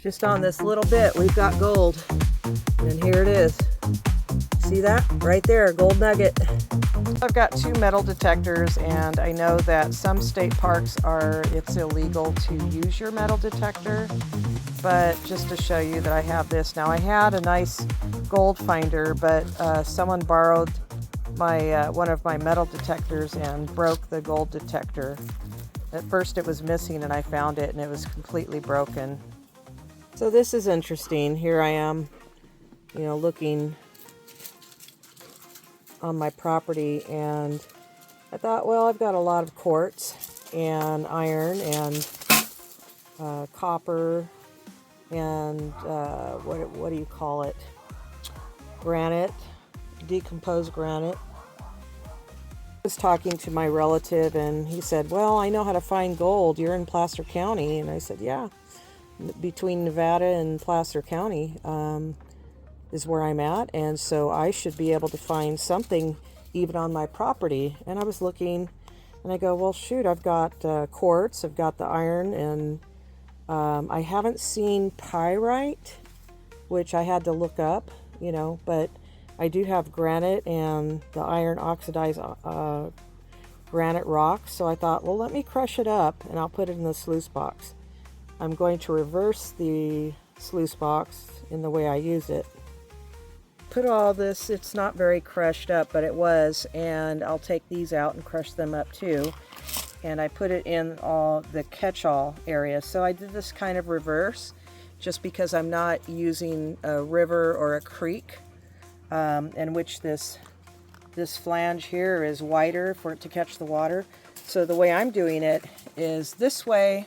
Just on this little bit, we've got gold. And here it is. See that? Right there, gold nugget. I've got 2 metal detectors, and I know that some state parks it's illegal to use your metal detector. But just to show you that I have this. Now, I had a nice gold finder, but someone borrowed my one of my metal detectors and broke the gold detector. At first it was missing, and I found it and it was completely broken. So this is interesting. Here I am, looking on my property, and I thought, well, I've got a lot of quartz and iron and copper and what do you call it? Granite, decomposed granite. I was talking to my relative, and he said, well, I know how to find gold. You're in Placer County. And I said, yeah, between Nevada and Placer County is where I'm at, and so I should be able to find something even on my property. And I was looking, and I go, well, shoot, I've got quartz, I've got the iron, and I haven't seen pyrite, which I had to look up, but I do have granite and the iron oxidized granite rock. So I thought, well, let me crush it up and I'll put it in the sluice box. I'm going to reverse the sluice box in the way I use it. Put all this, it's not very crushed up, but it was, and I'll take these out and crush them up too. And I put it in all the catch-all area. So I did this kind of reverse just because I'm not using a river or a creek, in which this flange here is wider for it to catch the water. So the way I'm doing it is this way,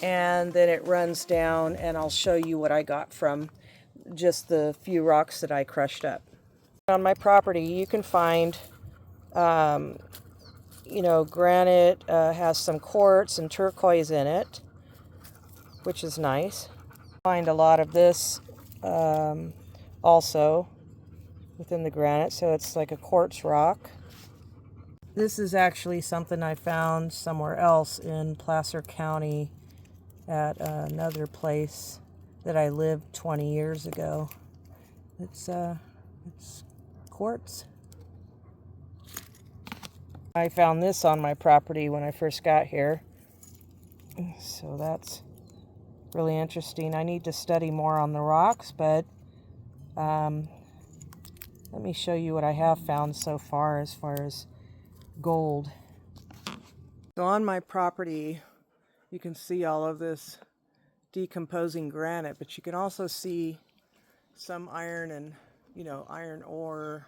and then it runs down, and I'll show you what I got from just the few rocks that I crushed up. On my property, you can find, granite has some quartz and turquoise in it, which is nice. Find a lot of this also within the granite, so it's like a quartz rock. This is actually something I found somewhere else in Placer County at another place that I lived 20 years ago. It's quartz. I found this on my property when I first got here, so that's really interesting. I need to study more on the rocks, but let me show you what I have found so far as gold. So on my property, you can see all of this decomposing granite, but you can also see some iron and, iron ore.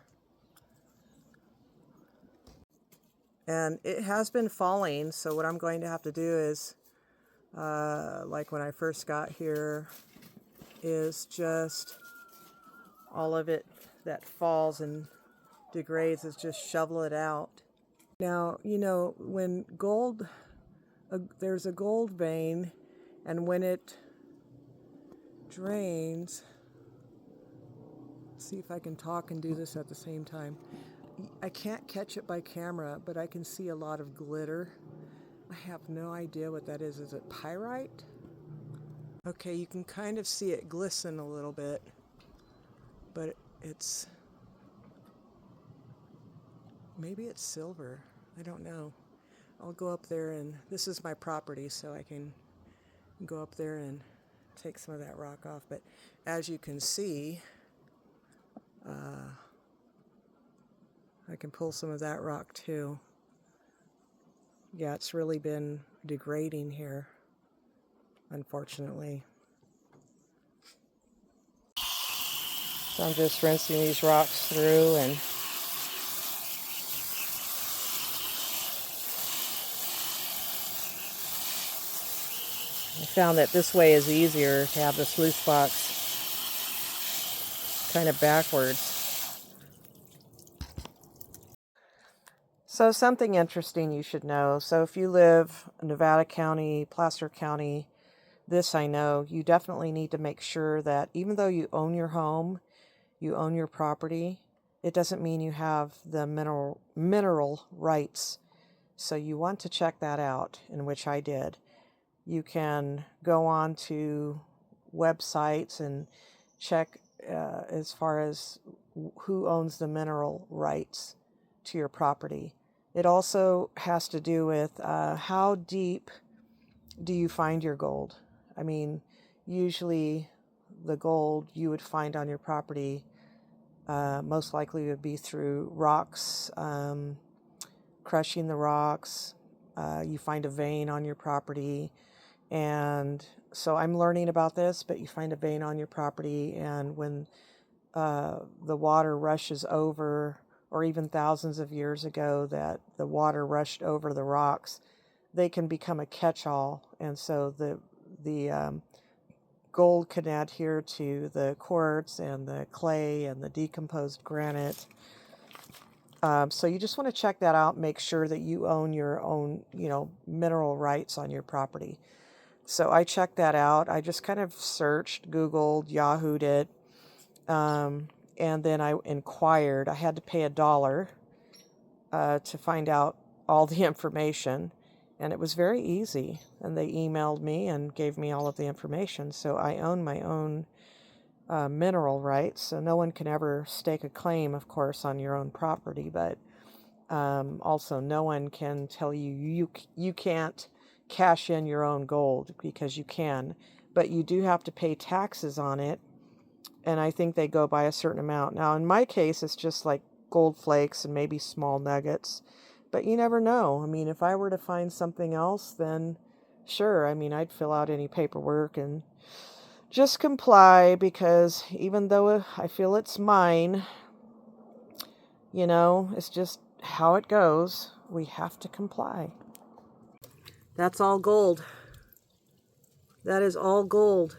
And it has been falling, so what I'm going to have to do is, like when I first got here, is just all of it that falls and degrades is just shovel it out. Now, when gold, there's a gold vein, and when it drains, see if I can talk and do this at the same time. I can't catch it by camera, but I can see a lot of glitter. I have no idea what that is. Is it pyrite? Okay, you can kind of see it glisten a little bit, but maybe it's silver. I don't know. I'll go up there, and this is my property, so I can go up there and take some of that rock off. But as you can see, I can pull some of that rock too. Yeah, it's really been degrading here, unfortunately. So I'm just rinsing these rocks through, and I found that this way is easier to have the sluice box kind of backwards. So something interesting you should know. So if you live in Nevada County, Placer County, this I know, you definitely need to make sure that even though you own your home, you own your property, it doesn't mean you have the mineral rights. So you want to check that out, in which I did. You can go on to websites and check as far as who owns the mineral rights to your property. It also has to do with how deep do you find your gold. I mean, usually the gold you would find on your property most likely would be through rocks, crushing the rocks. You find a vein on your property. And so I'm learning about this, but you find a vein on your property, and when the water rushes over, or even thousands of years ago that the water rushed over the rocks, they can become a catch-all, and so the gold can adhere to the quartz and the clay and the decomposed granite. So you just want to check that out, make sure that you own your own, mineral rights on your property. So I checked that out. I just kind of searched, Googled, Yahooed it, and then I inquired. I had to pay $1 to find out all the information, and it was very easy. And they emailed me and gave me all of the information. So I own my own mineral rights, so no one can ever stake a claim, of course, on your own property, but also no one can tell you can't cash in your own gold, because you can, but you do have to pay taxes on it, and I think they go by a certain amount. Now, in my case, it's just like gold flakes and maybe small nuggets, but you never know. I mean, if I were to find something else, then sure, I mean, I'd fill out any paperwork and just comply, because even though I feel it's mine, it's just how it goes. We have to comply. That's all gold. That is all gold.